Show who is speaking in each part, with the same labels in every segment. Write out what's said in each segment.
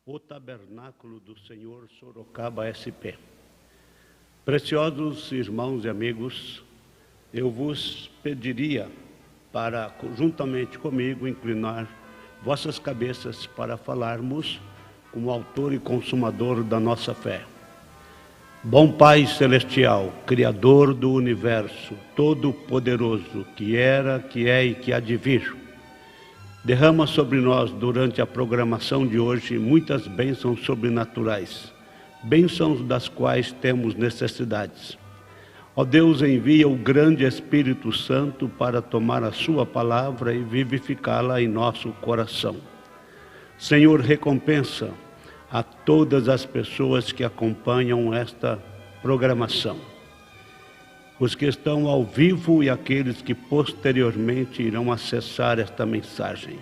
Speaker 1: o Tabernáculo do Senhor, Sorocaba, SP. Preciosos irmãos e amigos, eu vos pediria para, juntamente comigo, inclinar vossas cabeças para falarmos com o autor e consumador da nossa fé. Bom Pai Celestial, Criador do Universo, Todo-Poderoso, que era, que é e que há de vir, derrama sobre nós, durante a programação de hoje, muitas bênçãos sobrenaturais, bênçãos das quais temos necessidades. Ó Deus, envia o grande Espírito Santo para tomar a sua palavra e vivificá-la em nosso coração. Senhor, recompensa a todas as pessoas que acompanham esta programação, os que estão ao vivo e aqueles que posteriormente irão acessar esta mensagem.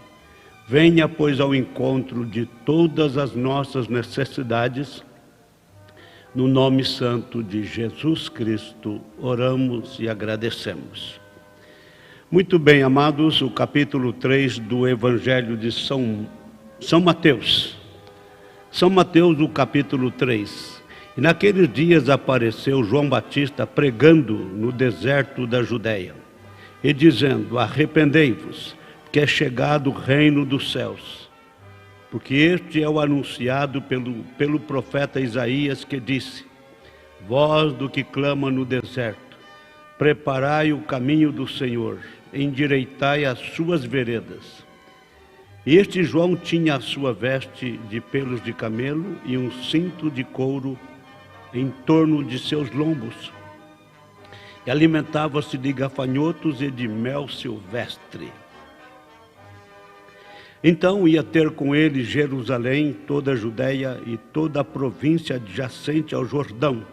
Speaker 1: Venha, pois, ao encontro de todas as nossas necessidades. No nome santo de Jesus Cristo, oramos e agradecemos. Muito bem, amados, o capítulo 3 do Evangelho de São Mateus. São Mateus, o capítulo 3. E naqueles dias apareceu João Batista pregando no deserto da Judeia e dizendo: arrependei-vos, que é chegado o reino dos céus. Porque este é o anunciado pelo profeta Isaías, que disse: voz do que clama no deserto, preparai o caminho do Senhor, endireitai as suas veredas. E este João tinha a sua veste de pelos de camelo e um cinto de couro em torno de seus lombos, e alimentava-se de gafanhotos e de mel silvestre. Então ia ter com ele Jerusalém, toda a Judeia e toda a província adjacente ao Jordão,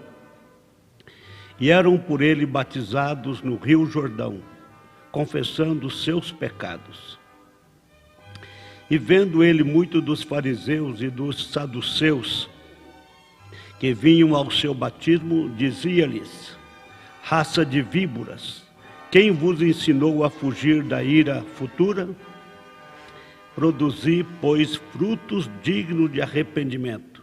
Speaker 1: e eram por ele batizados no rio Jordão, confessando seus pecados. E vendo ele muito dos fariseus e dos saduceus que vinham ao seu batismo, dizia-lhes: raça de víboras, quem vos ensinou a fugir da ira futura? Produzi, pois, frutos dignos de arrependimento.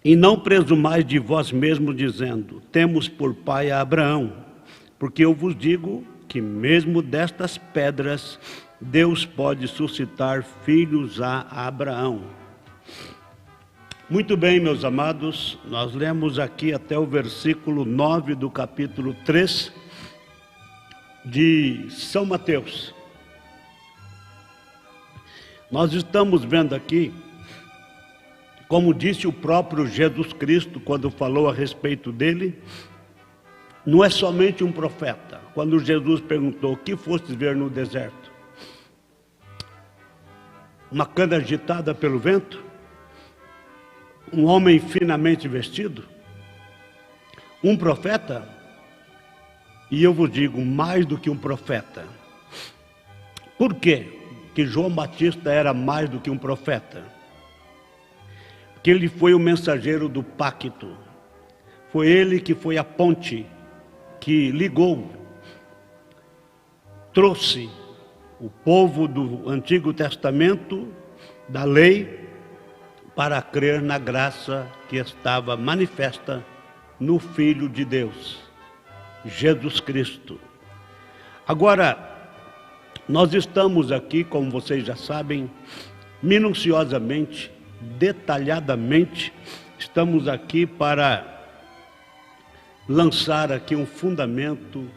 Speaker 1: E não presumais de vós mesmos, dizendo: temos por pai a Abraão, porque eu vos digo que mesmo destas pedras Deus pode suscitar filhos a Abraão. Muito bem, meus amados, nós lemos aqui até o versículo 9 do capítulo 3 de São Mateus. Nós estamos vendo aqui, como disse o próprio Jesus Cristo quando falou a respeito dele, não é somente um profeta. Quando Jesus perguntou: o que fostes ver no deserto? Uma cana agitada pelo vento? Um homem finamente vestido? Um profeta? E eu vos digo, mais do que um profeta. Por quê que João Batista era mais do que um profeta? Porque ele foi o mensageiro do pacto. Foi ele que foi a ponte que ligou, trouxe o povo do Antigo Testamento, da lei, para crer na graça que estava manifesta no Filho de Deus, Jesus Cristo. Agora, nós estamos aqui, como vocês já sabem, minuciosamente, detalhadamente, estamos aqui para lançar aqui um fundamento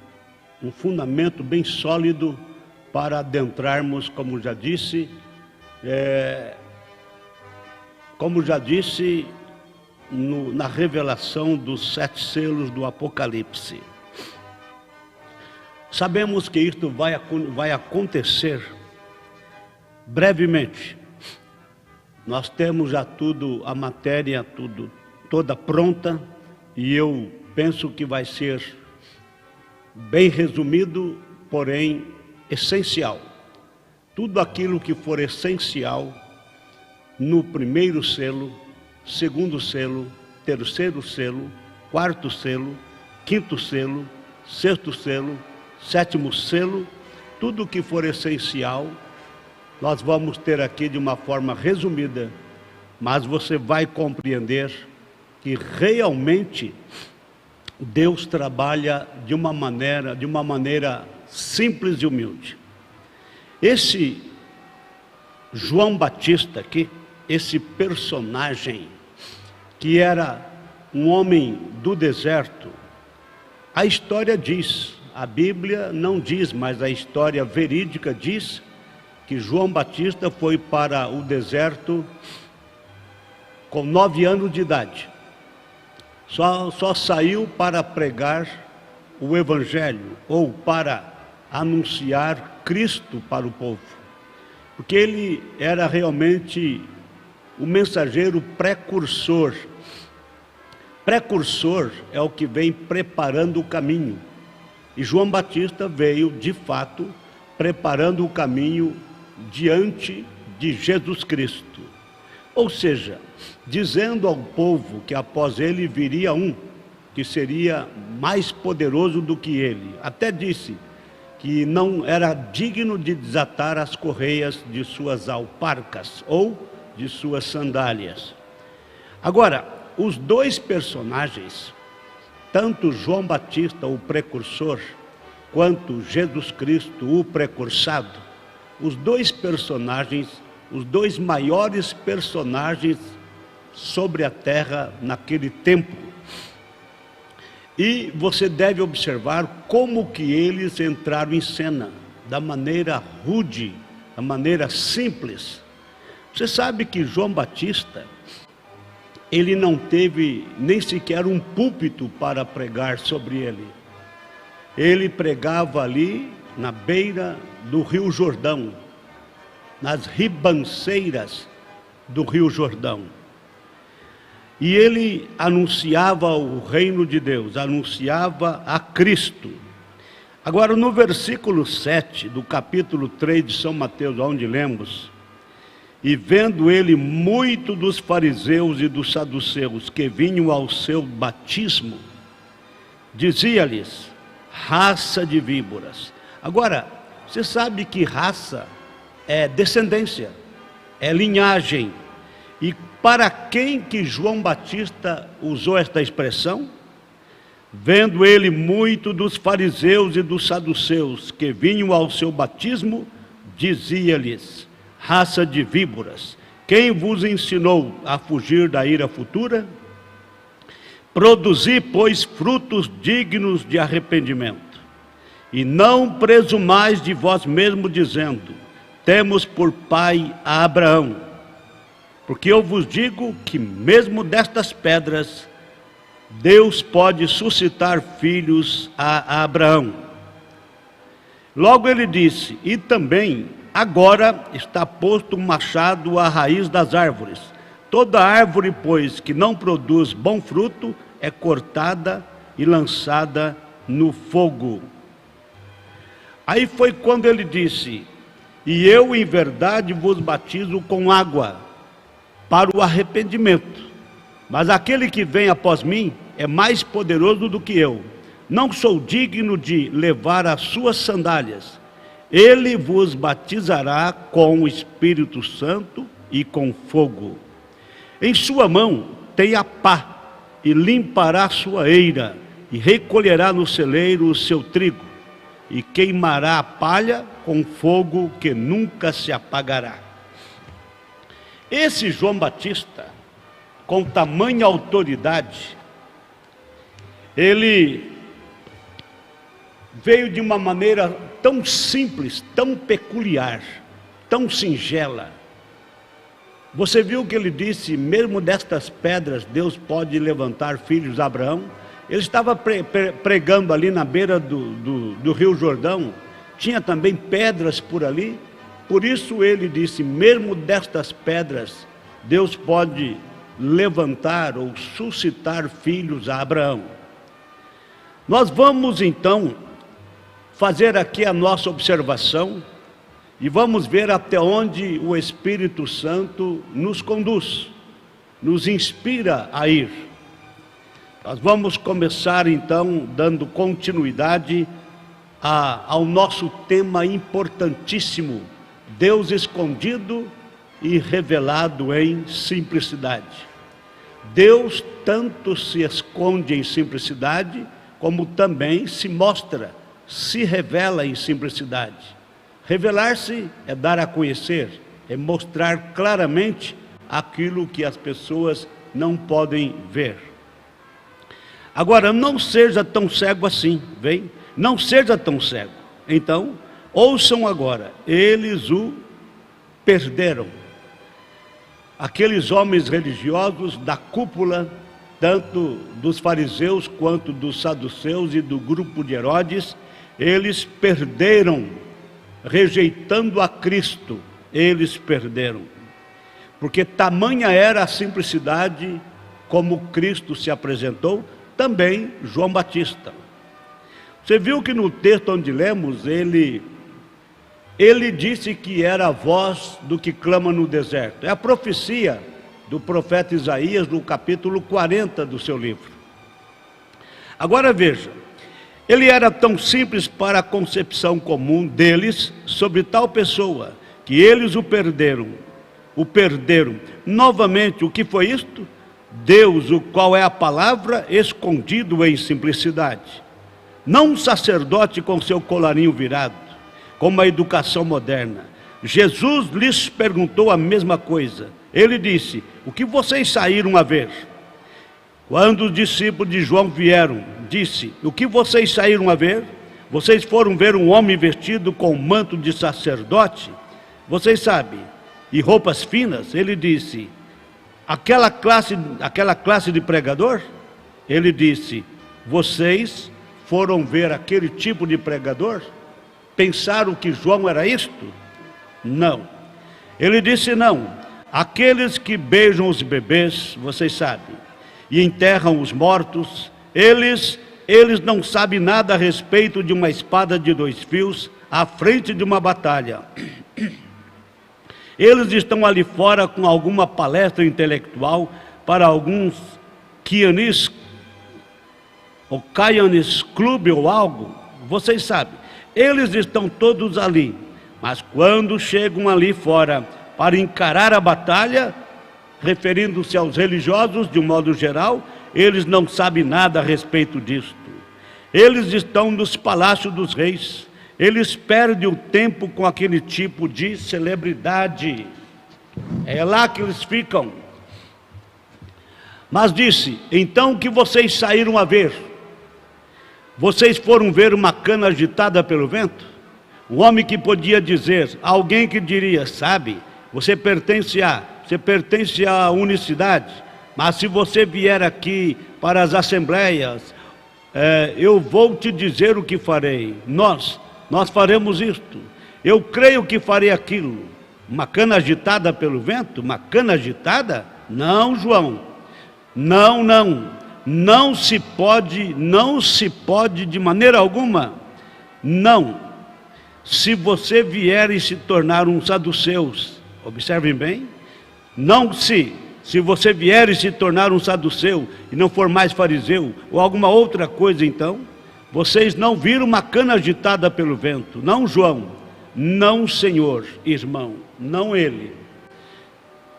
Speaker 1: bem sólido para adentrarmos, como já disse, na revelação dos 7 selos do Apocalipse. Sabemos que isto vai acontecer brevemente. Nós temos já a matéria toda pronta, e eu penso que vai ser bem resumido, porém essencial. Tudo aquilo que for essencial no primeiro selo, segundo selo, terceiro selo, quarto selo, quinto selo, sexto selo, sétimo selo, tudo que for essencial nós vamos ter aqui de uma forma resumida, mas você vai compreender que realmente Deus trabalha de uma maneira simples e humilde. Esse João Batista aqui, esse personagem que era um homem do deserto, a história diz, a Bíblia não diz, mas a história verídica diz que João Batista foi para o deserto com 9 anos de idade. Só saiu para pregar o Evangelho, ou para anunciar Cristo para o povo, porque ele era realmente o mensageiro precursor. Precursor é o que vem preparando o caminho, e João Batista veio, de fato, preparando o caminho diante de Jesus Cristo. Ou seja, dizendo ao povo que após ele viria um que seria mais poderoso do que ele. Até disse que não era digno de desatar as correias de suas alparcas ou de suas sandálias. Agora, os dois personagens, tanto João Batista, o precursor, quanto Jesus Cristo, o precursado, os dois personagens, os dois maiores personagens sobre a terra naquele tempo. E você deve observar como que eles entraram em cena, da maneira rude, da maneira simples. Você sabe que João Batista, ele não teve nem sequer um púlpito para pregar sobre ele. Ele pregava ali na beira do Rio Jordão, nas ribanceiras do Rio Jordão. E ele anunciava o reino de Deus, anunciava a Cristo. Agora, no versículo 7 do capítulo 3 de São Mateus, onde lemos: e vendo ele muito dos fariseus e dos saduceus que vinham ao seu batismo, dizia-lhes: raça de víboras. Agora, você sabe que raça é descendência, é linhagem. E para quem que João Batista usou esta expressão? Vendo ele muito dos fariseus e dos saduceus que vinham ao seu batismo, dizia-lhes: raça de víboras, quem vos ensinou a fugir da ira futura? Produzi, pois, frutos dignos de arrependimento, e não presumais de vós mesmo, dizendo: temos por pai a Abraão. Porque eu vos digo que mesmo destas pedras, Deus pode suscitar filhos a Abraão. Logo ele disse: e também agora está posto um machado à raiz das árvores. Toda árvore, pois, que não produz bom fruto, é cortada e lançada no fogo. Aí foi quando ele disse: e eu em verdade vos batizo com água para o arrependimento, mas aquele que vem após mim é mais poderoso do que eu. Não sou digno de levar as suas sandálias. Ele vos batizará com o Espírito Santo e com fogo. Em sua mão tem a pá, e limpará a sua eira, e recolherá no celeiro o seu trigo, e queimará a palha com fogo que nunca se apagará. Esse João Batista, com tamanha autoridade, ele veio de uma maneira tão simples, tão peculiar, tão singela. Você viu que ele disse: mesmo destas pedras Deus pode levantar filhos a Abraão? Ele estava pregando ali na beira do Rio Jordão, tinha também pedras por ali. Por isso ele disse: mesmo destas pedras, Deus pode levantar ou suscitar filhos a Abraão. Nós vamos então fazer aqui a nossa observação e vamos ver até onde o Espírito Santo nos conduz, nos inspira a ir. Nós vamos começar então dando continuidade ao nosso tema importantíssimo Deus escondido e revelado em simplicidade. Deus tanto se esconde em simplicidade, como também se mostra, se revela em simplicidade. Revelar-se é dar a conhecer, é mostrar claramente aquilo que as pessoas não podem ver. Agora, não seja tão cego assim, vem? Não seja tão cego. Então, ouçam agora, eles o perderam. Aqueles homens religiosos da cúpula, tanto dos fariseus quanto dos saduceus e do grupo de Herodes, eles perderam, rejeitando a Cristo, eles perderam. Porque tamanha era a simplicidade como Cristo se apresentou, também João Batista. Você viu que no texto onde lemos, ele disse que era a voz do que clama no deserto. É a profecia do profeta Isaías, no capítulo 40 do seu livro. Agora veja, ele era tão simples para a concepção comum deles sobre tal pessoa, que eles o perderam. Novamente, o que foi isto? Deus, o qual é a palavra, escondido em simplicidade. Não um sacerdote com seu colarinho virado, como a educação moderna. Jesus lhes perguntou a mesma coisa. Ele disse: o que vocês saíram a ver? Quando os discípulos de João vieram, disse: o que vocês saíram a ver? Vocês foram ver um homem vestido com um manto de sacerdote? Vocês sabem, e roupas finas? Ele disse: aquela classe de pregador? Ele disse: vocês foram ver aquele tipo de pregador? Pensaram que João era isto? Não. Ele disse: não. Aqueles que beijam os bebês, vocês sabem, e enterram os mortos, eles não sabem nada a respeito de uma espada de 2 fios à frente de uma batalha. Eles estão ali fora com alguma palestra intelectual para alguns Kianis ou Kaianis Clube ou algo, vocês sabem. Eles estão todos ali, mas quando chegam ali fora para encarar a batalha, referindo-se aos religiosos de um modo geral, eles não sabem nada a respeito disto. Eles estão nos palácios dos reis, eles perdem o tempo com aquele tipo de celebridade, é lá que eles ficam. Mas disse: então o que vocês saíram a ver? Vocês foram ver uma cana agitada pelo vento? Um homem que podia dizer, alguém que diria: sabe, você pertence à unicidade, mas se você vier aqui para as assembleias, eu vou te dizer o que farei. Nós faremos isto. Eu creio que farei aquilo. Uma cana agitada pelo vento? Uma cana agitada? Não, João. Não se pode de maneira alguma. Não. Se você vier e se tornar um saduceu, observem bem, se você vier e se tornar um saduceu e não for mais fariseu ou alguma outra coisa, então, vocês não viram uma cana agitada pelo vento. Não, João. Não, Senhor, irmão. Não ele.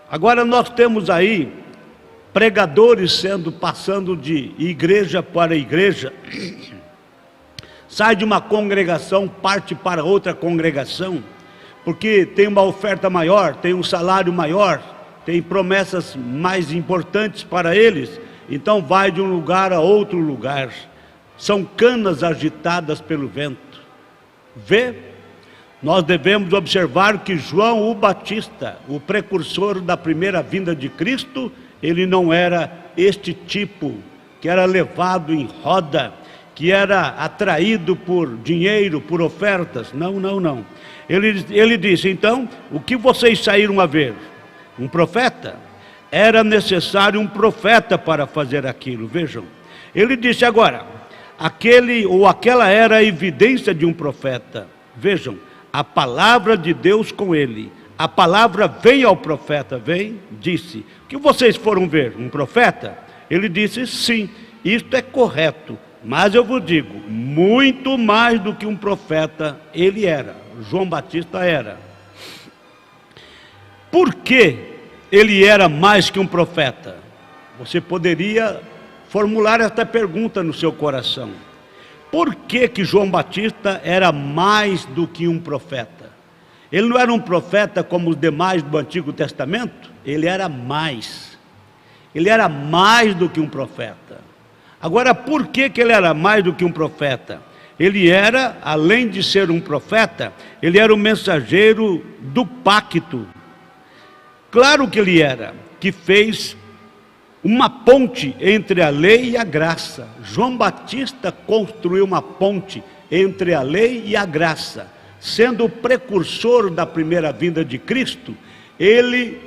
Speaker 1: Agora nós temos aí pregadores passando de igreja para igreja, sai de uma congregação, parte para outra congregação, porque tem uma oferta maior, tem um salário maior, tem promessas mais importantes para eles, então vai de um lugar a outro lugar. São canas agitadas pelo vento. Vê? Nós devemos observar que João o Batista, o precursor da primeira vinda de Cristo, ele não era este tipo que era levado em roda, que era atraído por dinheiro, por ofertas. Não. Ele disse: então, o que vocês saíram a ver? Um profeta? Era necessário um profeta para fazer aquilo. Vejam, ele disse agora, aquela era a evidência de um profeta. Vejam, a palavra de Deus com ele. A palavra vem ao profeta, disse: o que vocês foram ver? Um profeta? Ele disse: sim, isto é correto, mas eu vos digo, muito mais do que um profeta ele era. João Batista era. Por que ele era mais que um profeta? Você poderia formular esta pergunta no seu coração. Por que que João Batista era mais do que um profeta? Ele não era um profeta como os demais do Antigo Testamento? Ele era mais. Ele era mais do que um profeta. Agora, por que que ele era mais do que um profeta? Ele era, além de ser um profeta, ele era o mensageiro do pacto. Claro que ele era, que fez uma ponte entre a lei e a graça. João Batista construiu uma ponte entre a lei e a graça. Sendo o precursor da primeira vinda de Cristo, ele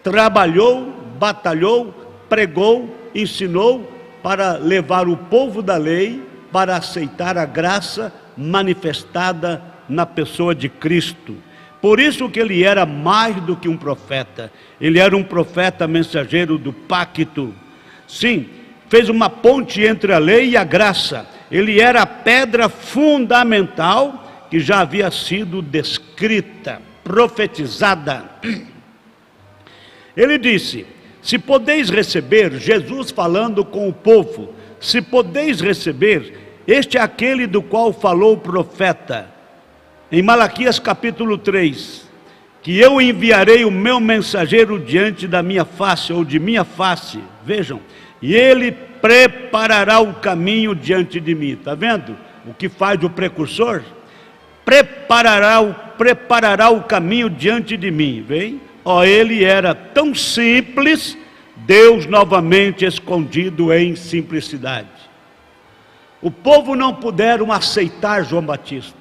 Speaker 1: trabalhou, batalhou, pregou, ensinou para levar o povo da lei para aceitar a graça manifestada na pessoa de Cristo. Por isso que ele era mais do que um profeta. Ele era um profeta mensageiro do pacto. Sim, fez uma ponte entre a lei e a graça. Ele era a pedra fundamental que já havia sido descrita, profetizada. Ele disse: se podeis receber, Jesus falando com o povo, se podeis receber, este é aquele do qual falou o profeta, em Malaquias capítulo 3, que eu enviarei o meu mensageiro diante da minha face, ou de minha face, vejam, e ele preparará o caminho diante de mim. Está vendo o que faz o precursor? Preparará o caminho diante de mim, vem? Ele era tão simples, Deus novamente escondido em simplicidade. O povo não puderam aceitar João Batista,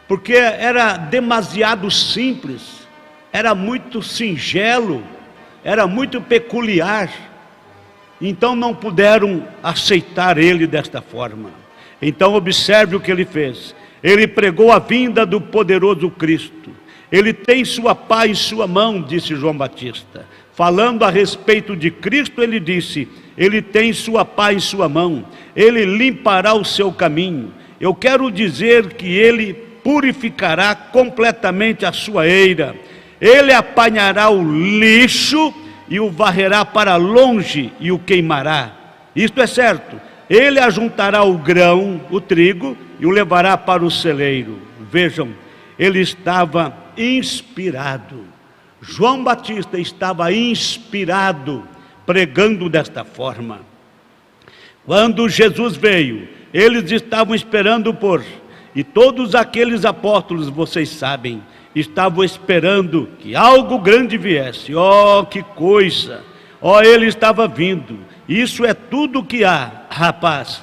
Speaker 1: porque era demasiado simples, era muito singelo, era muito peculiar. Então não puderam aceitar ele desta forma. Então observe o que ele fez. Ele pregou a vinda do poderoso Cristo. Ele tem sua pá em sua mão, disse João Batista. Falando a respeito de Cristo, ele disse: ele tem sua pá em sua mão, ele limpará o seu caminho. Eu quero dizer que ele purificará completamente a sua eira. Ele apanhará o lixo e o varrerá para longe e o queimará. Isto é certo. Ele ajuntará o grão, o trigo, e o levará para o celeiro. Vejam, ele estava inspirado. João Batista estava inspirado, pregando desta forma. Quando Jesus veio, eles estavam esperando por, e todos aqueles apóstolos, vocês sabem, estavam esperando que algo grande viesse. Que coisa! Ele estava vindo. Isso é tudo que há, rapaz.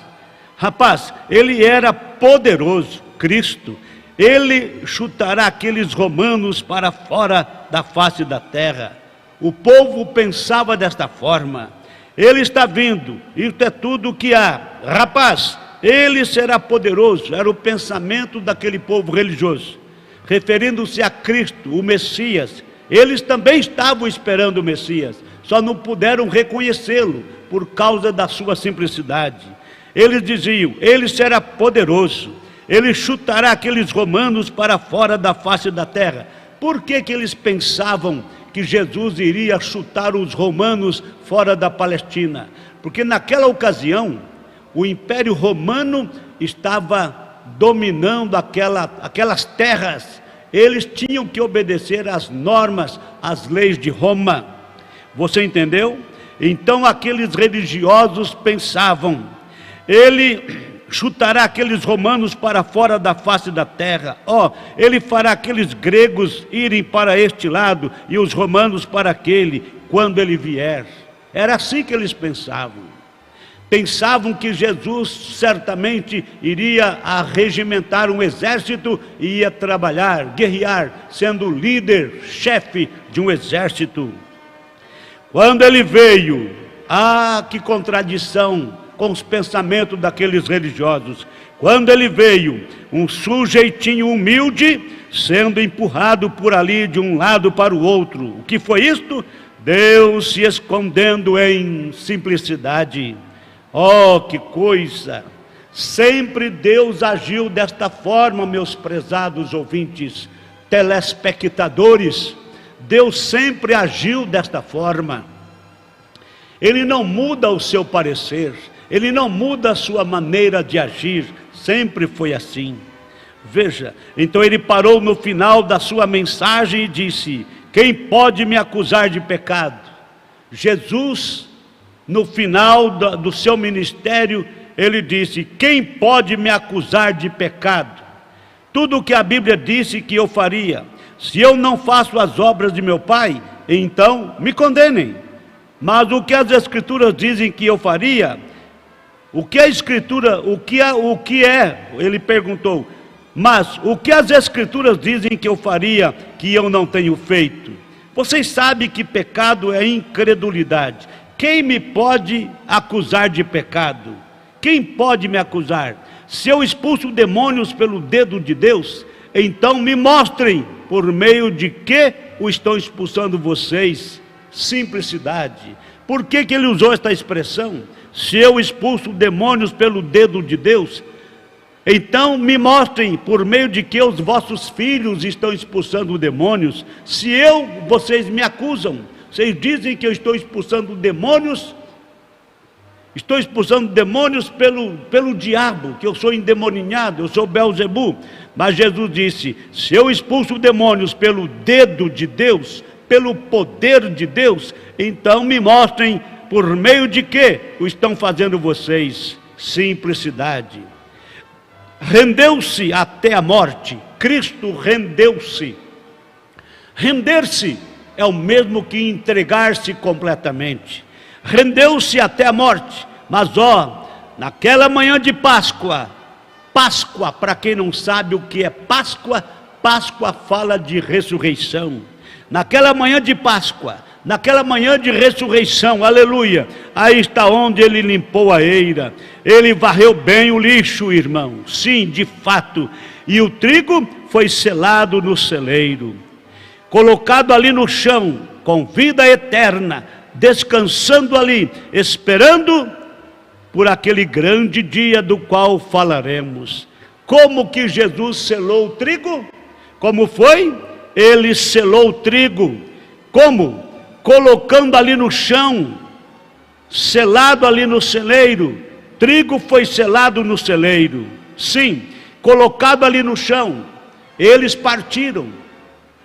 Speaker 1: Rapaz, ele era poderoso, Cristo. Ele chutará aqueles romanos para fora da face da terra. O povo pensava desta forma. Ele está vindo, isso é tudo que há. Rapaz, ele será poderoso. Era o pensamento daquele povo religioso, referindo-se a Cristo, o Messias. Eles também estavam esperando o Messias, só não puderam reconhecê-lo por causa da sua simplicidade. Eles diziam: ele será poderoso, ele chutará aqueles romanos para fora da face da terra. Por que que eles pensavam que Jesus iria chutar os romanos fora da Palestina? Porque naquela ocasião, o Império Romano estava dominando aquelas terras. Eles tinham que obedecer às normas, às leis de Roma. Você entendeu? Então aqueles religiosos pensavam: ele chutará aqueles romanos para fora da face da terra. Ele fará aqueles gregos irem para este lado e os romanos para aquele, quando ele vier. Era assim que eles pensavam. Pensavam que Jesus certamente iria arregimentar um exército e ia trabalhar, guerrear, sendo líder, chefe de um exército. Quando ele veio, que contradição com os pensamentos daqueles religiosos. Quando ele veio, um sujeitinho humilde, sendo empurrado por ali de um lado para o outro. O que foi isto? Deus se escondendo em simplicidade. Que coisa! Sempre Deus agiu desta forma, meus prezados ouvintes, telespectadores. Deus sempre agiu desta forma. Ele não muda o seu parecer, Ele não muda a sua maneira de agir, sempre foi assim. Veja, então ele parou no final da sua mensagem e disse: quem pode me acusar de pecado? Jesus, no final do seu ministério, ele disse: quem pode me acusar de pecado? Tudo o que a Bíblia disse que eu faria, se eu não faço as obras de meu Pai, então me condenem. Mas o que as Escrituras dizem que eu faria, o que a Escritura, o que é, ele perguntou, mas o que as Escrituras dizem que eu faria, que eu não tenho feito? Vocês sabem que pecado é incredulidade. Quem me pode acusar de pecado? Quem pode me acusar? Se eu expulso demônios pelo dedo de Deus, então me mostrem por meio de que o estão expulsando vocês. Simplicidade. Por que ele usou esta expressão? Se eu expulso demônios pelo dedo de Deus, então me mostrem por meio de que os vossos filhos estão expulsando demônios. Se vocês me acusam, vocês dizem que eu estou expulsando demônios, pelo diabo, que eu sou endemoninhado, eu sou Belzebu. Mas Jesus disse: se eu expulso demônios pelo dedo de Deus, pelo poder de Deus, então me mostrem por meio de que o estão fazendo vocês. Simplicidade. Rendeu-se até a morte. Cristo rendeu-se. Render-se é o mesmo que entregar-se completamente. Rendeu-se até a morte. Mas naquela manhã de Páscoa, para quem não sabe o que é Páscoa, Páscoa fala de ressurreição. Naquela manhã de Páscoa, naquela manhã de ressurreição, aleluia, aí está onde ele limpou a eira, ele varreu bem o lixo, irmão, sim, de fato, e o trigo foi selado no celeiro, colocado ali no chão, com vida eterna, descansando ali, esperando por aquele grande dia do qual falaremos. Como que Jesus selou o trigo? Como foi? Ele selou o trigo. Como? Colocando ali no chão, selado ali no celeiro. Trigo foi selado no celeiro. Sim, colocado ali no chão. Eles partiram.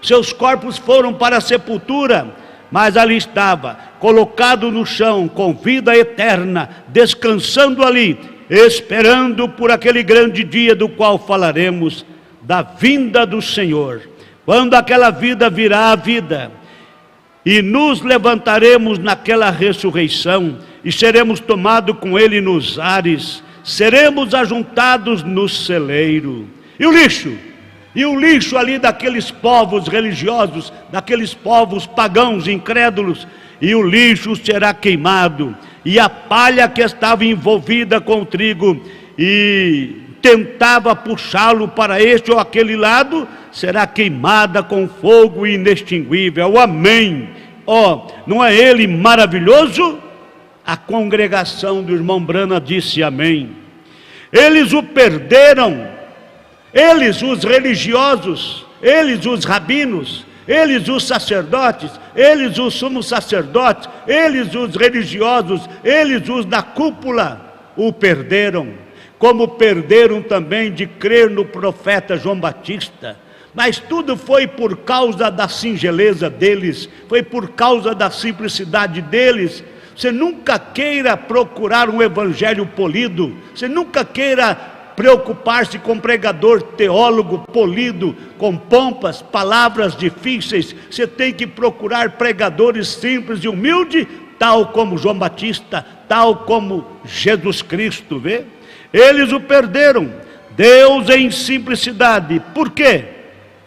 Speaker 1: Seus corpos foram para a sepultura, mas ali estava, colocado no chão, com vida eterna, descansando ali, esperando por aquele grande dia do qual falaremos, da vinda do Senhor. Quando aquela vida virá a vida, e nos levantaremos naquela ressurreição, e seremos tomados com Ele nos ares, seremos ajuntados no celeiro. E o lixo? E o lixo ali daqueles povos religiosos, daqueles povos pagãos, incrédulos, e o lixo será queimado, e a palha que estava envolvida com o trigo, e tentava puxá-lo para este ou aquele lado, será queimada com fogo inextinguível. Amém. Não é ele maravilhoso? A congregação do irmão Brana disse amém. Eles o perderam, eles os religiosos, eles os rabinos, eles os sacerdotes, eles os sumos sacerdotes, eles os religiosos, eles os da cúpula, o perderam. Como perderam também de crer no profeta João Batista. Mas tudo foi por causa da singeleza deles, foi por causa da simplicidade deles. Você nunca queira procurar um evangelho polido, você nunca queira preocupar-se com pregador teólogo polido, com pompas, palavras difíceis. Você tem que procurar pregadores simples e humildes, tal como João Batista, tal como Jesus Cristo, vê? Eles o perderam. Deus em simplicidade. Por quê?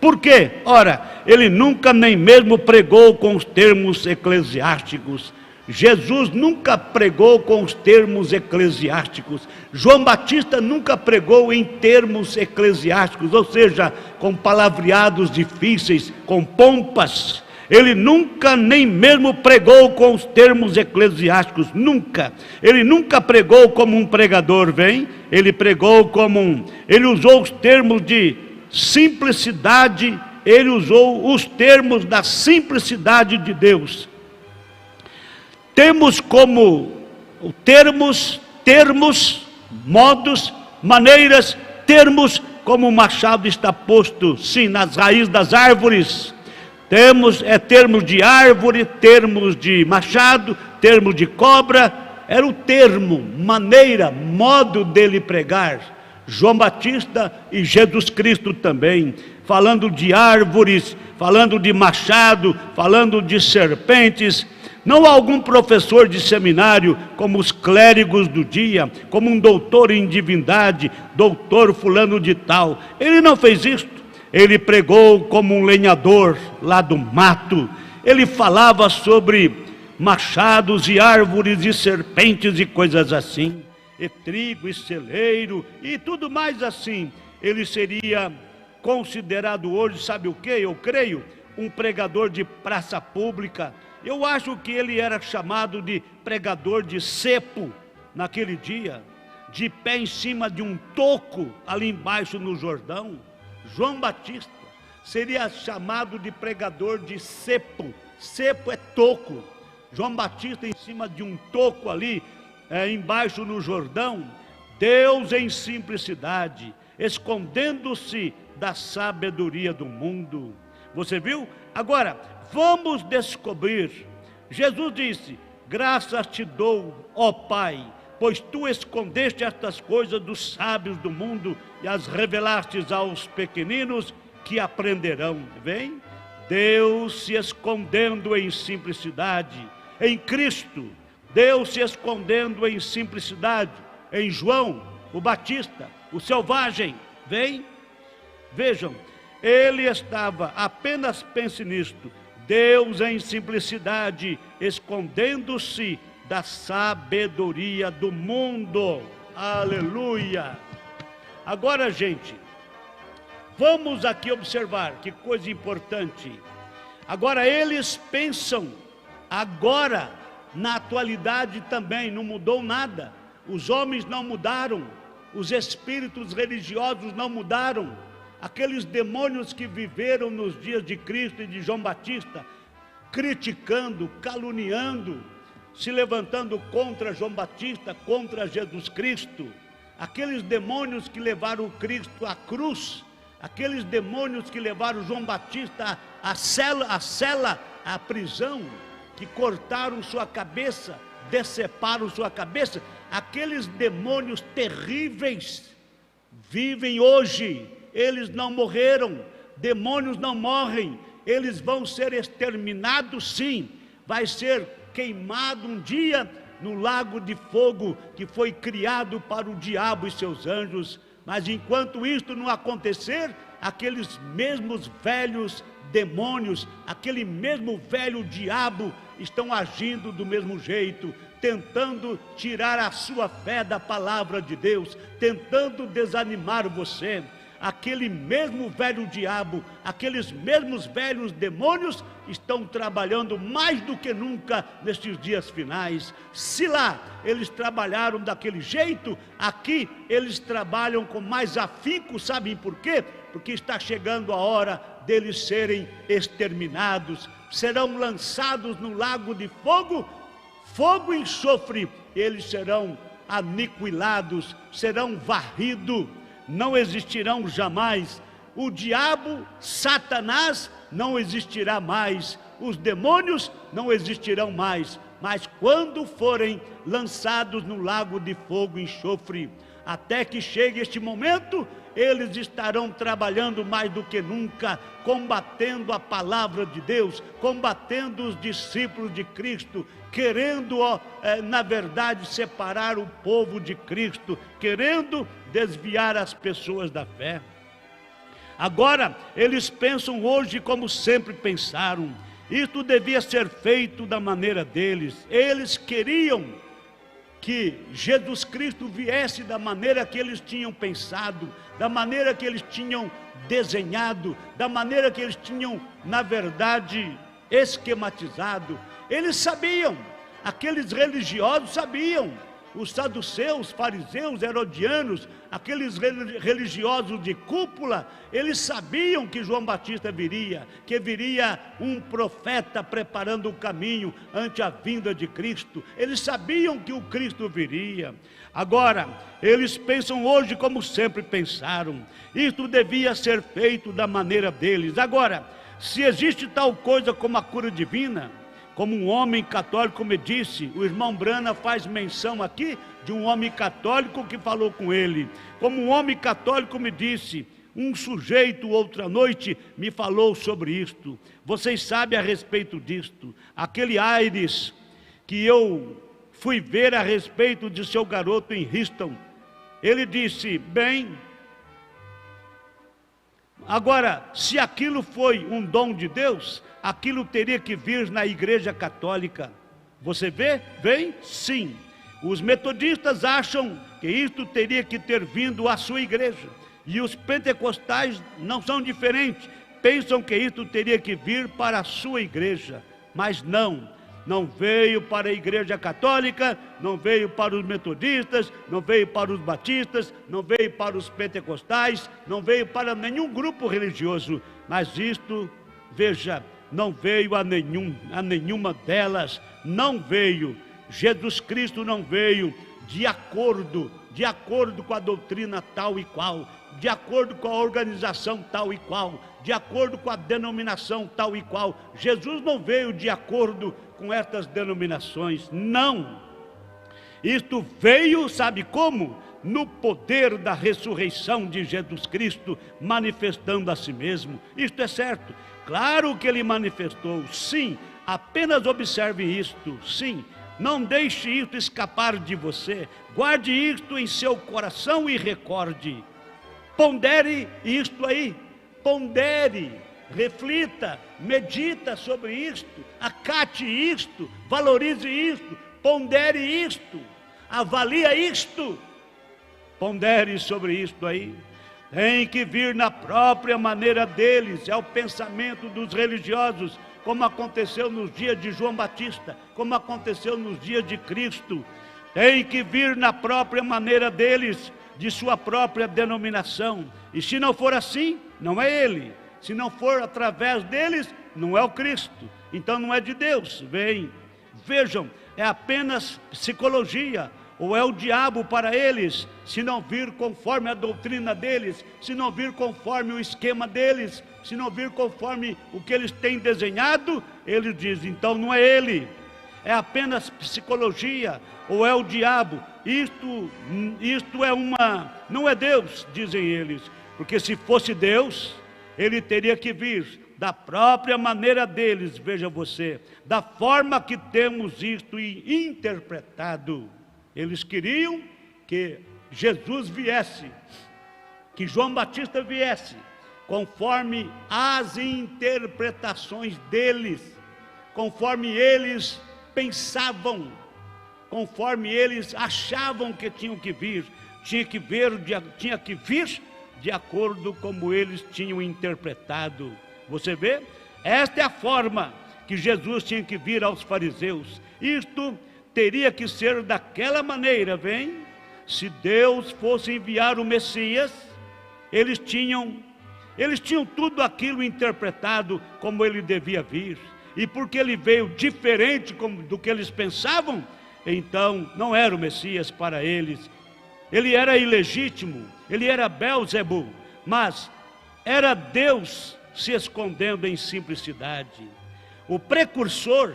Speaker 1: Por quê? Ora, ele nunca nem mesmo pregou com os termos eclesiásticos. Jesus nunca pregou com os termos eclesiásticos. João Batista nunca pregou em termos eclesiásticos, ou seja, com palavreados difíceis, com pompas. Ele nunca nem mesmo pregou com os termos eclesiásticos, nunca. Ele nunca pregou como um pregador, ele pregou como ele usou os termos de simplicidade ele usou os termos da simplicidade de Deus. Temos como termos, modos, maneiras, termos, como o machado está posto, sim, nas raízes das árvores. Temos termos de árvore, termos de machado, termos de cobra. Era o termo, maneira, modo dele pregar. João Batista e Jesus Cristo também, falando de árvores, falando de machado, falando de serpentes. Não algum professor de seminário, como os clérigos do dia, como um doutor em divindade, doutor fulano de tal. Ele não fez isto. Ele pregou como um lenhador lá do mato. Ele falava sobre machados e árvores e serpentes e coisas assim. E trigo e celeiro e tudo mais assim. Ele seria considerado hoje, sabe o que? Eu creio, um pregador de praça pública. Eu acho que ele era chamado de pregador de cepo naquele dia, de pé em cima de um toco ali embaixo no Jordão. João Batista seria chamado de pregador de cepo. Cepo é toco. João Batista em cima de um toco ali embaixo no Jordão. Deus em simplicidade, escondendo-se da sabedoria do mundo. Você viu? Agora, vamos descobrir. Jesus disse: graças te dou, ó Pai, pois tu escondeste estas coisas dos sábios do mundo e as revelastes aos pequeninos que aprenderão. Vem? Deus se escondendo em simplicidade, em Cristo. Deus se escondendo em simplicidade, em João, o Batista, o selvagem. Vem? Vejam, ele estava, apenas pense nisto, Deus em simplicidade, escondendo-se da sabedoria do mundo. Aleluia! Agora, gente, vamos aqui observar que coisa importante. Agora, eles pensam, agora, na atualidade também, não mudou nada. Os homens não mudaram, os espíritos religiosos não mudaram. Aqueles demônios que viveram nos dias de Cristo e de João Batista, criticando, caluniando, se levantando contra João Batista, contra Jesus Cristo. Aqueles demônios que levaram Cristo à cruz, aqueles demônios que levaram João Batista à cela, à prisão, que cortaram sua cabeça, deceparam sua cabeça. Aqueles demônios terríveis vivem hoje. Eles não morreram, demônios não morrem, eles vão ser exterminados sim, vai ser queimado um dia no lago de fogo que foi criado para o diabo e seus anjos. Mas enquanto isto não acontecer, aqueles mesmos velhos demônios, aquele mesmo velho diabo estão agindo do mesmo jeito, tentando tirar a sua fé da palavra de Deus, tentando desanimar você. Aquele mesmo velho diabo, aqueles mesmos velhos demônios estão trabalhando mais do que nunca nestes dias finais. Se lá eles trabalharam daquele jeito, aqui eles trabalham com mais afinco. Sabem por quê? Porque está chegando a hora deles serem exterminados. Serão lançados no lago de fogo, fogo e enxofre. Eles serão aniquilados, serão varridos. Não existirão jamais. O diabo, Satanás, não existirá mais. Os demônios não existirão mais. Mas quando forem lançados no lago de fogo e enxofre, até que chegue este momento, eles estarão trabalhando mais do que nunca, combatendo a palavra de Deus, combatendo os discípulos de Cristo, querendo, na verdade, separar o povo de Cristo, querendo desviar as pessoas da fé. Agora, eles pensam hoje como sempre pensaram. Isto devia ser feito da maneira deles. Eles queriam que Jesus Cristo viesse da maneira que eles tinham pensado, da maneira que eles tinham desenhado, da maneira que eles tinham, na verdade, esquematizado. Eles sabiam, aqueles religiosos sabiam os saduceus, fariseus, herodianos, aqueles religiosos de cúpula, eles sabiam que João Batista viria, que viria um profeta preparando o caminho ante a vinda de Cristo. Eles sabiam que o Cristo viria. Agora, eles pensam hoje como sempre pensaram. Isto devia ser feito da maneira deles. Agora, se existe tal coisa como a cura divina, como um homem católico me disse, o irmão Brana faz menção aqui de um homem católico que falou com ele. Como um homem católico me disse, um sujeito outra noite me falou sobre isto. Vocês sabem a respeito disto. Aquele Aires que eu fui ver a respeito de seu garoto em Houston, ele disse, bem, agora, se aquilo foi um dom de Deus, aquilo teria que vir na igreja católica. Você vê? Vem? Sim. Os metodistas acham que isto teria que ter vindo à sua igreja. E os pentecostais não são diferentes. Pensam que isto teria que vir para a sua igreja. Mas não veio para a igreja católica, não veio para os metodistas, não veio para os batistas, não veio para os pentecostais, não veio para nenhum grupo religioso. Mas isto, veja, não veio a nenhuma delas, não veio. Jesus Cristo não veio de acordo com a doutrina tal e qual, de acordo com a organização tal e qual, de acordo com a denominação tal e qual. Jesus não veio de acordo com estas denominações, não. Isto veio, sabe como? No poder da ressurreição de Jesus Cristo, manifestando a si mesmo. Isto é certo. Claro que ele manifestou, sim. Apenas observe isto, sim. Não deixe isto escapar de você. Guarde isto em seu coração e recorde. Pondere isto aí. Pondere, reflita, medita sobre isto, acate isto, valorize isto, pondere isto, avalia isto, pondere sobre isto aí. Tem que vir na própria maneira deles, é o pensamento dos religiosos, como aconteceu nos dias de João Batista, como aconteceu nos dias de Cristo. Tem que vir na própria maneira deles, de sua própria denominação. E se não for assim, não é ele. Se não for através deles, não é o Cristo. Então não é de Deus. Vejam, é apenas psicologia, ou é o diabo para eles, se não vir conforme a doutrina deles, se não vir conforme o esquema deles, se não vir conforme o que eles têm desenhado, eles dizem, então não é ele. É apenas psicologia, ou é o diabo. Isto não é Deus, dizem eles, porque se fosse Deus, ele teria que vir da própria maneira deles, veja você, da forma que temos isto interpretado. Eles queriam que Jesus viesse, que João Batista viesse, conforme as interpretações deles, conforme eles pensavam, conforme eles achavam que tinham que vir, tinha que vir de acordo como eles tinham interpretado. Você vê? Esta é a forma que Jesus tinha que vir aos fariseus. Isto teria que ser daquela maneira, se Deus fosse enviar o Messias, eles tinham tudo aquilo interpretado como ele devia vir. E porque ele veio diferente do que eles pensavam, então não era o Messias para eles. Ele era ilegítimo, ele era Belzebu, mas era Deus se escondendo em simplicidade. O precursor,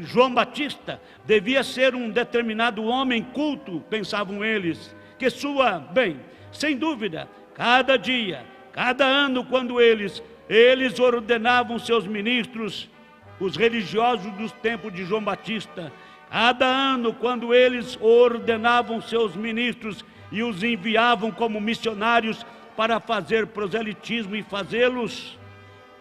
Speaker 1: João Batista, devia ser um determinado homem culto, pensavam eles, que sem dúvida, cada dia, cada ano, quando eles ordenavam seus ministros, os religiosos dos tempos de João Batista, cada ano, quando eles ordenavam seus ministros e os enviavam como missionários para fazer proselitismo e fazê-los,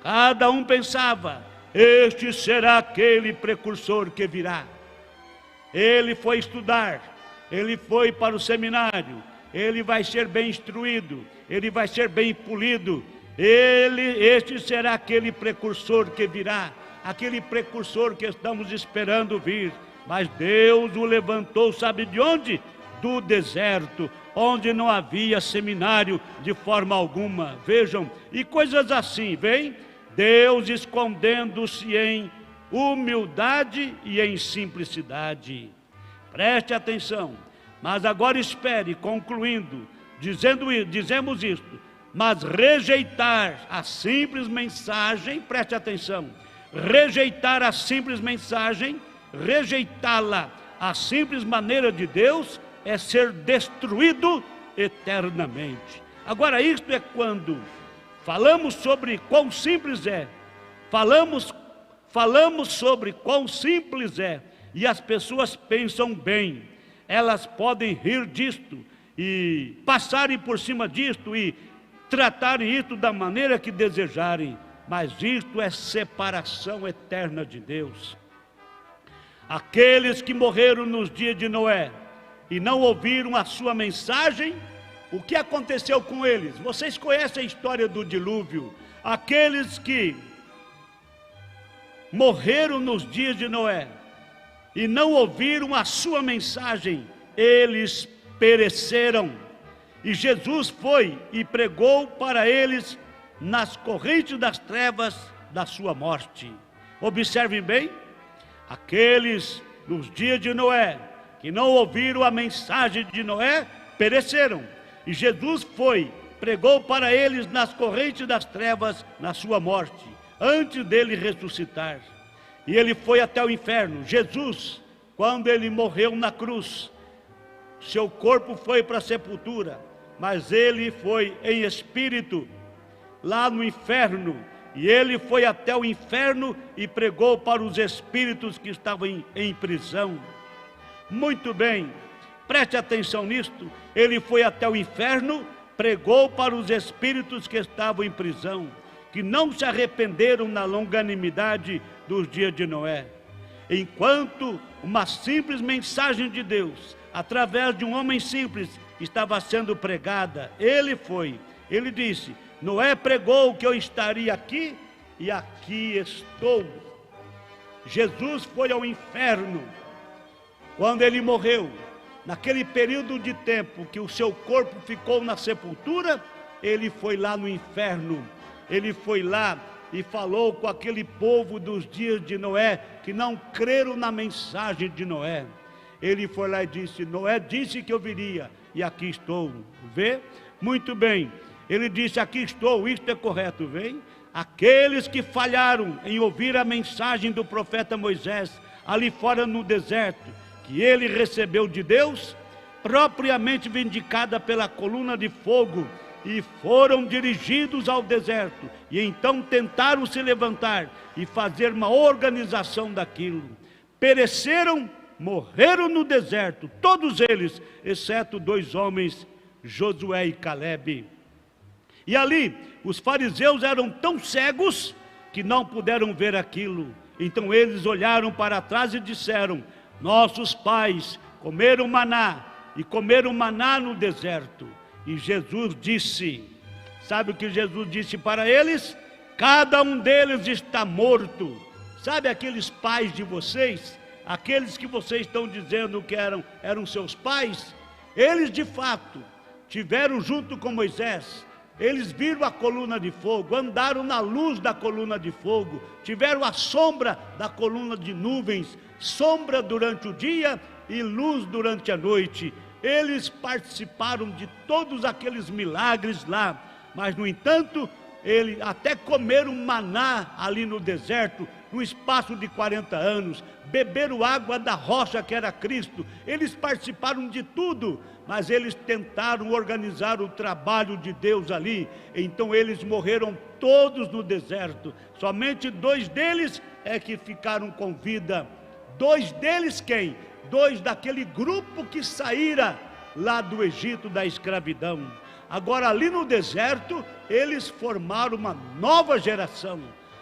Speaker 1: cada um pensava, este será aquele precursor que virá. Ele foi estudar, ele foi para o seminário, ele vai ser bem instruído, ele vai ser bem polido, este será aquele precursor que virá, aquele precursor que estamos esperando vir. mas Deus o levantou, sabe de onde? Do deserto, onde não havia seminário de forma alguma. Vejam, e coisas assim, vem Deus escondendo-se em humildade e em simplicidade. Preste atenção, mas agora espere, concluindo, dizemos isto, mas rejeitar a simples mensagem, preste atenção, rejeitar a simples mensagem, rejeitá-la, a simples maneira de Deus, é ser destruído eternamente. Agora, isto é quando falamos sobre quão simples é, falamos sobre quão simples é, e as pessoas pensam bem, elas podem rir disto, e passarem por cima disto, e tratarem isto da maneira que desejarem, mas isto é separação eterna de Deus. Aqueles que morreram nos dias de Noé, e não ouviram a sua mensagem, o que aconteceu com eles? Vocês conhecem a história do dilúvio. Aqueles que morreram nos dias de Noé, e não ouviram a sua mensagem, eles pereceram. E Jesus foi e pregou para eles nas correntes das trevas da sua morte. Observem bem, aqueles nos dias de Noé, que não ouviram a mensagem de Noé, pereceram. E Jesus foi, pregou para eles nas correntes das trevas na sua morte, antes dele ressuscitar. E ele foi até o inferno. Jesus, quando ele morreu na cruz, seu corpo foi para a sepultura, mas ele foi em espírito lá no inferno, e ele foi até o inferno e pregou para os espíritos que estavam em prisão. Muito bem, preste atenção nisto, ele foi até o inferno, pregou para os espíritos que estavam em prisão, que não se arrependeram na longanimidade dos dias de Noé. Enquanto uma simples mensagem de Deus, através de um homem simples, estava sendo pregada, ele disse, Noé pregou que eu estaria aqui, e aqui estou. Jesus foi ao inferno, quando ele morreu, naquele período de tempo que o seu corpo ficou na sepultura, ele foi lá no inferno, ele foi lá e falou com aquele povo dos dias de Noé, que não creram na mensagem de Noé. Ele foi lá e disse, Noé disse que eu viria, e aqui estou. Vê? Muito bem, ele disse, aqui estou, isto é correto, vem? Aqueles que falharam em ouvir a mensagem do profeta Moisés, ali fora no deserto, que ele recebeu de Deus, propriamente vindicada pela coluna de fogo, e foram dirigidos ao deserto, e então tentaram se levantar e fazer uma organização daquilo. Pereceram, morreram no deserto, todos eles, exceto 2 homens, Josué e Calebe. E ali, os fariseus eram tão cegos que não puderam ver aquilo. Então eles olharam para trás e disseram, nossos pais comeram maná, e comeram maná no deserto. E Jesus disse, sabe o que Jesus disse para eles? Cada um deles está morto. Sabe aqueles pais de vocês, aqueles que vocês estão dizendo que eram seus pais? Eles de fato tiveram junto com Moisés, eles viram a coluna de fogo, andaram na luz da coluna de fogo, tiveram a sombra da coluna de nuvens, sombra durante o dia e luz durante a noite. Eles participaram de todos aqueles milagres lá, mas no entanto, eles até comeram maná ali no deserto, no espaço de 40 anos, beberam água da rocha que era Cristo. Eles participaram de tudo, mas eles tentaram organizar o trabalho de Deus ali. Então eles morreram todos no deserto. Somente 2 deles é que ficaram com vida. 2 deles quem? 2 daquele grupo que saíra lá do Egito da escravidão. Agora ali no deserto, eles formaram uma nova geração.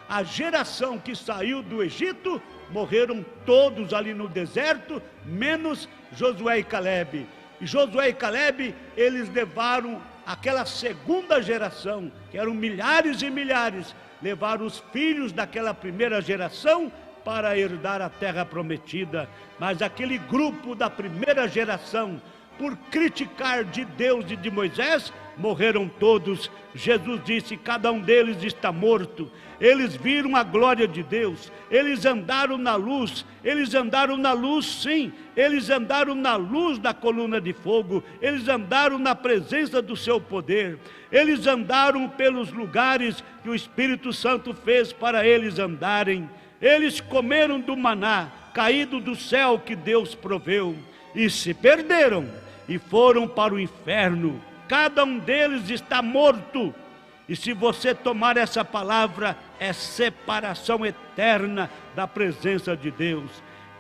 Speaker 1: A geração que saiu do Egito, morreram todos ali no deserto, menos Josué e Calebe. E Josué e Calebe, eles levaram aquela segunda geração, que eram milhares e milhares, levaram os filhos daquela primeira geração, para herdar a terra prometida. Mas aquele grupo da primeira geração, por criticar de Deus e de Moisés, morreram todos. Jesus disse: cada um deles está morto. Eles viram a glória de Deus, eles andaram na luz, sim, eles andaram na luz da coluna de fogo, eles andaram na presença do seu poder, eles andaram pelos lugares que o Espírito Santo fez para eles andarem. Eles comeram do maná caído do céu que Deus proveu, e se perderam e foram para o inferno. Cada um deles está morto. E se você tomar essa palavra, é separação eterna da presença de Deus.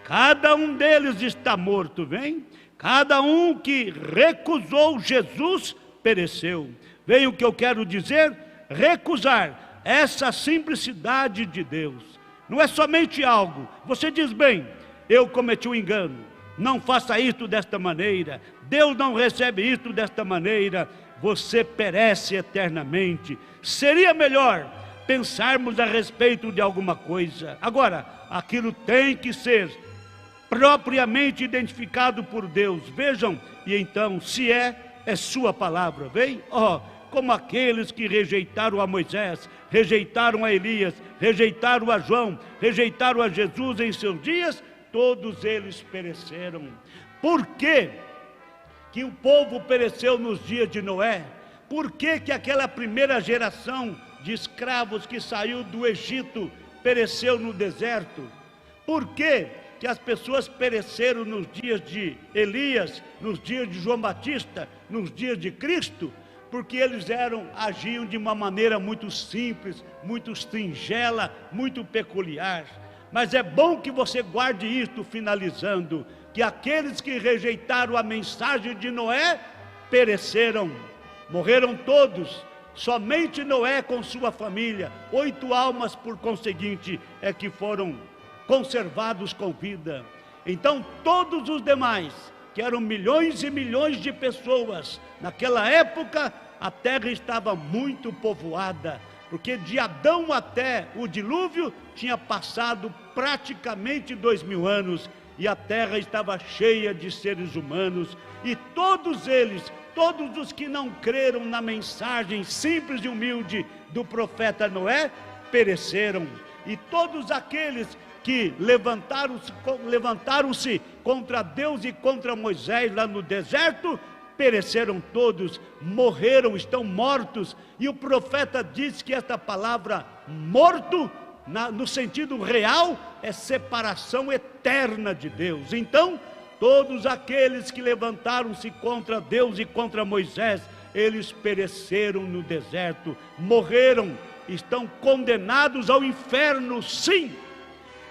Speaker 1: Cada um deles está morto, vem? Cada um que recusou Jesus, pereceu. Vem o que eu quero dizer? Recusar essa simplicidade de Deus. Não é somente algo, você diz bem, eu cometi um engano, não faça isto desta maneira, Deus não recebe isto desta maneira, você perece eternamente. Seria melhor pensarmos a respeito de alguma coisa. Agora, aquilo tem que ser propriamente identificado por Deus. Vejam, e então, se é sua palavra, vem? Como aqueles que rejeitaram a Moisés, rejeitaram a Elias, rejeitaram a João, rejeitaram a Jesus em seus dias, todos eles pereceram. Por quê que o povo pereceu nos dias de Noé? Por que que aquela primeira geração de escravos que saiu do Egito pereceu no deserto? Por que que as pessoas pereceram nos dias de Elias, nos dias de João Batista, nos dias de Cristo? Porque eles agiam de uma maneira muito simples, muito singela, muito peculiar. Mas é bom que você guarde isto, finalizando, que aqueles que rejeitaram a mensagem de Noé pereceram, morreram todos. Somente Noé com sua família, 8 almas por conseguinte, é que foram conservados com vida. Então todos os demais, que eram milhões e milhões de pessoas, naquela época a terra estava muito povoada, porque de Adão até o dilúvio tinha passado praticamente 2000 anos, e a terra estava cheia de seres humanos, e todos eles, todos os que não creram na mensagem simples e humilde do profeta Noé, pereceram. E todos aqueles que levantaram-se contra Deus e contra Moisés lá no deserto, pereceram todos, morreram, estão mortos. E o profeta diz que esta palavra morto, no sentido real, é separação eterna de Deus. Então, todos aqueles que levantaram-se contra Deus e contra Moisés, eles pereceram no deserto, morreram, estão condenados ao inferno, sim.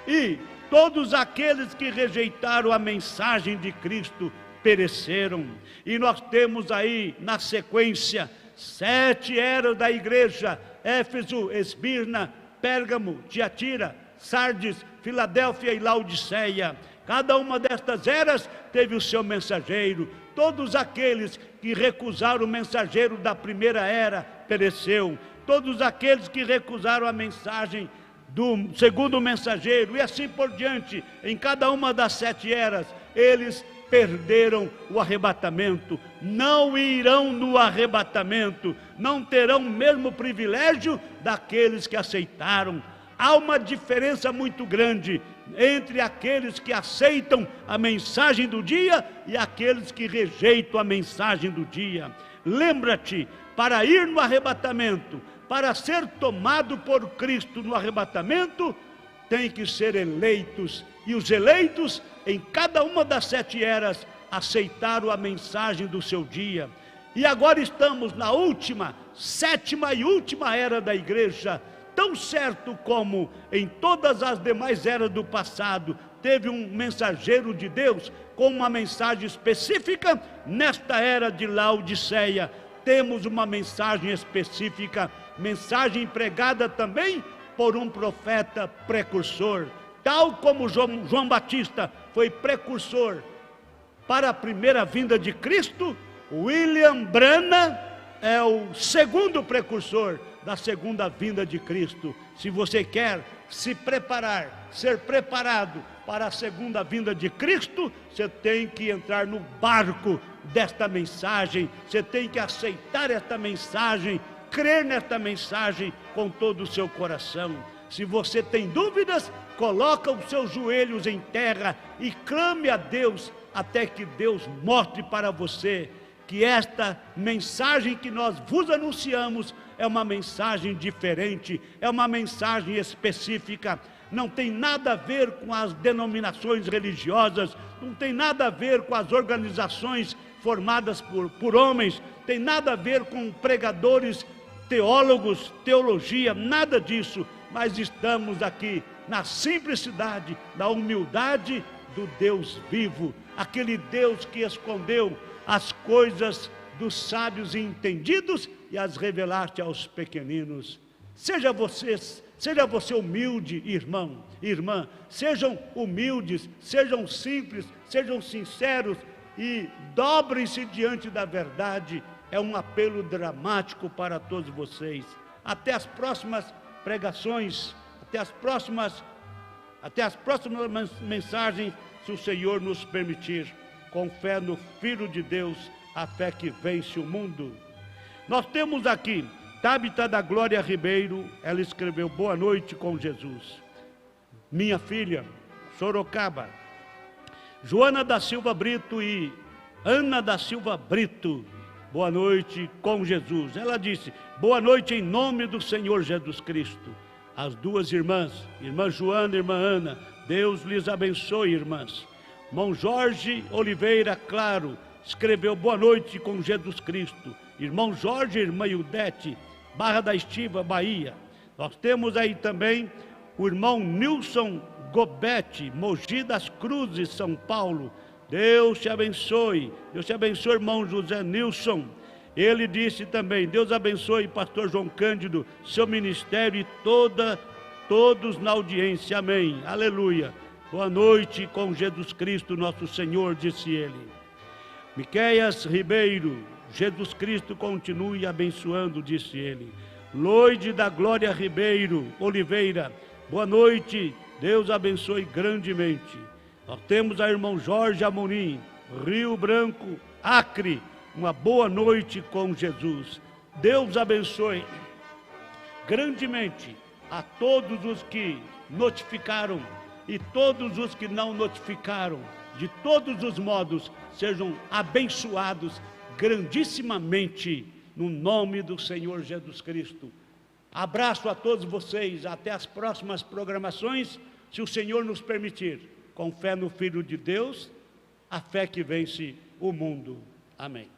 Speaker 1: E todos aqueles que rejeitaram a mensagem de Cristo pereceram. E nós temos aí na sequência 7 eras da igreja: Éfeso, Esmirna, Pérgamo, Tiatira, Sardes, Filadélfia e Laodiceia. Cada uma destas eras teve o seu mensageiro. Todos aqueles que recusaram o mensageiro da primeira era pereceu. Todos aqueles que recusaram a mensagem do segundo mensageiro, e assim por diante, em cada uma das 7 eras, eles perderam o arrebatamento, não irão no arrebatamento, não terão o mesmo privilégio daqueles que aceitaram. Há uma diferença muito grande entre aqueles que aceitam a mensagem do dia e aqueles que rejeitam a mensagem do dia. Lembra-te, para ir no arrebatamento, para ser tomado por Cristo no arrebatamento, tem que ser eleitos, e os eleitos, em cada uma das 7 eras, aceitaram a mensagem do seu dia. E agora estamos na última, 7ª e última era da igreja. Tão certo como em todas as demais eras do passado teve um mensageiro de Deus com uma mensagem específica, nesta era de Laodiceia temos uma mensagem específica, mensagem pregada também por um profeta precursor. Tal como João Batista foi precursor para a primeira vinda de Cristo, William Branham é o segundo precursor da segunda vinda de Cristo. Se você quer se preparar, ser preparado para a segunda vinda de Cristo, você tem que entrar no barco desta mensagem, você tem que aceitar esta mensagem, crer nesta mensagem com todo o seu coração. Se você tem dúvidas, coloca os seus joelhos em terra e clame a Deus até que Deus mostre para você que esta mensagem que nós vos anunciamos é uma mensagem diferente, é uma mensagem específica, não tem nada a ver com as denominações religiosas, não tem nada a ver com as organizações formadas por homens, tem nada a ver com pregadores, teólogos, teologia, nada disso, mas estamos aqui na simplicidade, na humildade do Deus vivo, aquele Deus que escondeu as coisas dos sábios e entendidos e as revelaste aos pequeninos. Seja você humilde, irmão, irmã, sejam humildes, sejam simples, sejam sinceros e dobrem-se diante da verdade. É um apelo dramático para todos vocês. Até as próximas pregações, até as próximas mensagens, se o Senhor nos permitir, com fé no Filho de Deus, a fé que vence o mundo. Nós temos aqui Tabita da Glória Ribeiro, ela escreveu: boa noite com Jesus. Minha filha, Sorocaba. Joana da Silva Brito e Ana da Silva Brito, boa noite com Jesus. Ela disse: boa noite em nome do Senhor Jesus Cristo. As duas irmãs, irmã Joana e irmã Ana, Deus lhes abençoe, irmãs. Irmão Jorge Oliveira Claro escreveu: boa noite com Jesus Cristo. Irmão Jorge e irmã Ildete, Barra da Estiva, Bahia. Nós temos aí também o irmão Nilson Gobete, Mogi das Cruzes, São Paulo. Deus te abençoe. Deus te abençoe, irmão José Nilson. Ele disse também: Deus abençoe pastor João Cândido, seu ministério e todos na audiência. Amém. Aleluia. Boa noite com Jesus Cristo, nosso Senhor, disse ele. Miqueias Ribeiro, Jesus Cristo continue abençoando, disse ele. Loide da Glória Ribeiro Oliveira, boa noite, Deus abençoe grandemente. Nós temos a irmão Jorge Amorim, Rio Branco, Acre, uma boa noite com Jesus. Deus abençoe grandemente a todos os que notificaram e todos os que não notificaram. De todos os modos, sejam abençoados grandissimamente no nome do Senhor Jesus Cristo. Abraço a todos vocês, até as próximas programações, se o Senhor nos permitir, com fé no Filho de Deus, a fé que vence o mundo. Amém.